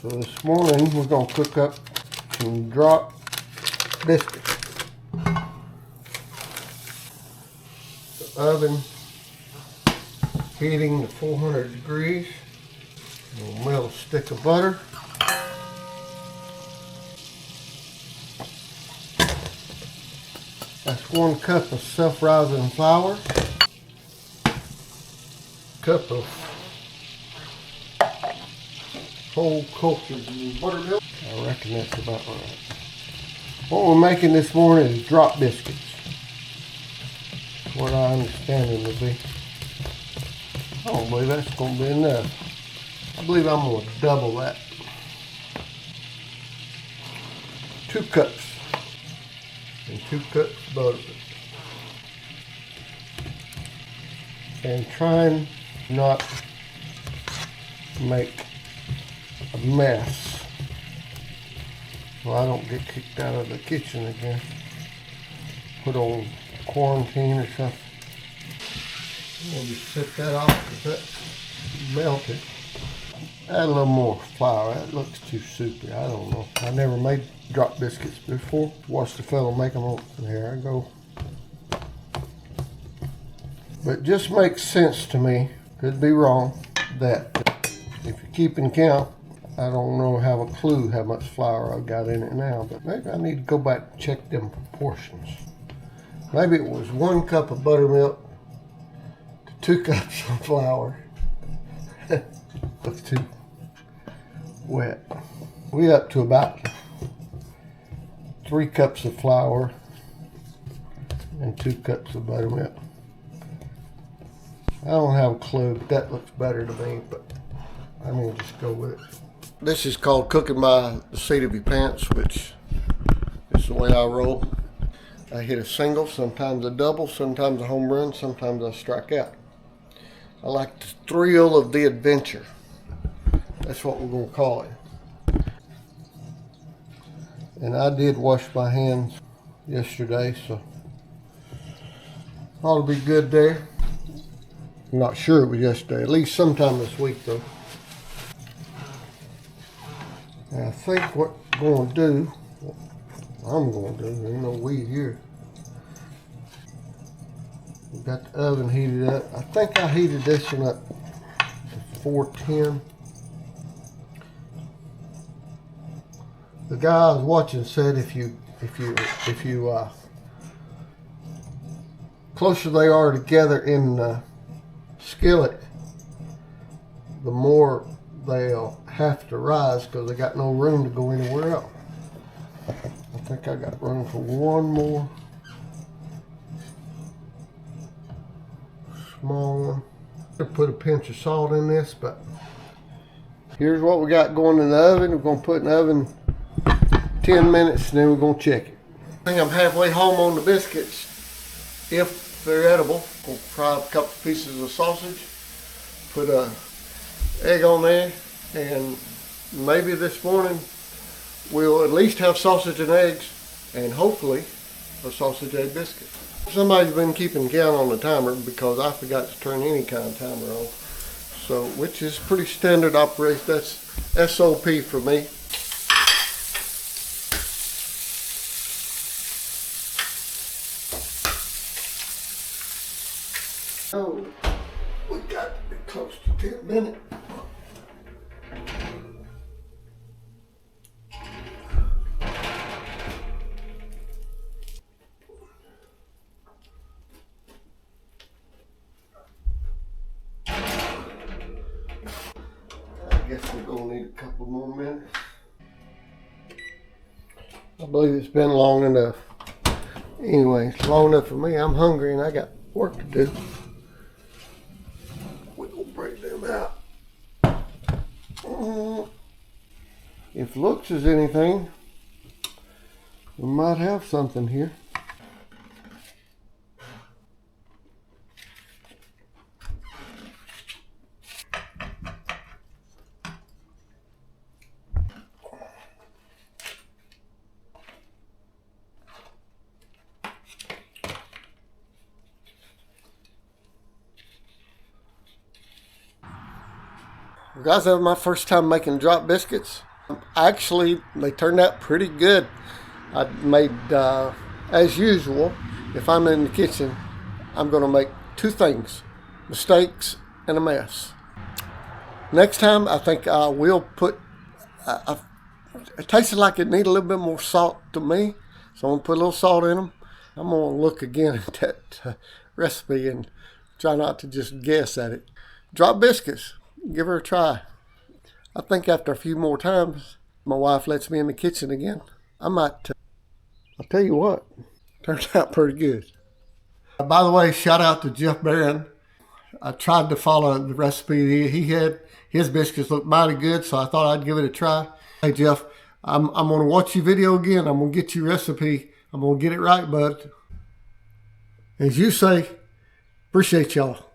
So this morning we're going to cook up some drop biscuits. The oven heating to 400 degrees. We'll melt a stick of butter. That's 1 cup of self-rising flour. Cup of whole cultured buttermilk. I reckon that's about right. What we're making this morning is drop biscuits. That's what I understand them to be. I don't believe that's going to be enough. I believe I'm going to double that. 2 cups. And 2 cups of butter. And trying not to make a mess so I don't get kicked out of the kitchen again. Put on quarantine or something. We'll just set that off because that's melted. Add a little more flour. That looks too soupy. I don't know. I never made drop biscuits before. Watched the fellow make them. There I go. But it just makes sense to me, could be wrong, that if you're keeping count, I don't have a clue how much flour I've got in it now, but maybe I need to go back and check them proportions. Maybe it was 1 cup of buttermilk to 2 cups of flour. Looks too wet. We up to about 3 cups of flour and 2 cups of buttermilk. I don't have a clue, but that looks better to me, but I'm going to just go with it. This is called cooking by the seat of your pants, which is the way I roll. I hit a single, sometimes a double, sometimes a home run, sometimes I strike out. I like the thrill of the adventure. That's what we're going to call it. And I did wash my hands yesterday, so ought to be good there. I'm not sure it was yesterday, at least sometime this week though. And I think what I'm going to do, there's no weed here. We've got the oven heated up. I think I heated this one up to 410. The guy I was watching said if you closer they are together in the skillet, the more they'll have to rise because they got no room to go anywhere else. I think I got room for 1 more small one. I'm gonna put a pinch of salt in this, but here's what we got going in the oven. We're gonna put in the oven 10 minutes and then we're gonna check it. I think I'm halfway home on the biscuits. If they're edible, we'll fry a couple pieces of sausage, put a egg on there, and maybe this morning we'll at least have sausage and eggs, and hopefully a sausage egg biscuit. Somebody's been keeping count on the timer because I forgot to turn any kind of timer on. So, which is pretty standard operation. That's SOP for me. Oh, we got to be close to 10 minutes. I guess we're going to need a couple more minutes. I believe it's been long enough. Anyway, it's long enough for me. I'm hungry and I got work to do. We'll break them out. If looks is anything, we might have something here. Guys, that was my first time making drop biscuits. Actually, they turned out pretty good. I made, as usual, if I'm in the kitchen, I'm going to make two things: mistakes and a mess. Next time, I think I will put, it tasted like it needed a little bit more salt to me, so I'm going to put a little salt in them. I'm going to look again at that recipe and try not to just guess at it. Drop biscuits, give her a try. I think after a few more times, my wife lets me in the kitchen again, I might, I'll tell you what, turned out pretty good. By the way, shout out to Jeff Barron. I tried to follow the recipe he had. His biscuits looked mighty good, so I thought I'd give it a try. Hey Jeff, I'm going to watch your video again. I'm going to get your recipe. I'm going to get it right, bud. As you say, appreciate y'all.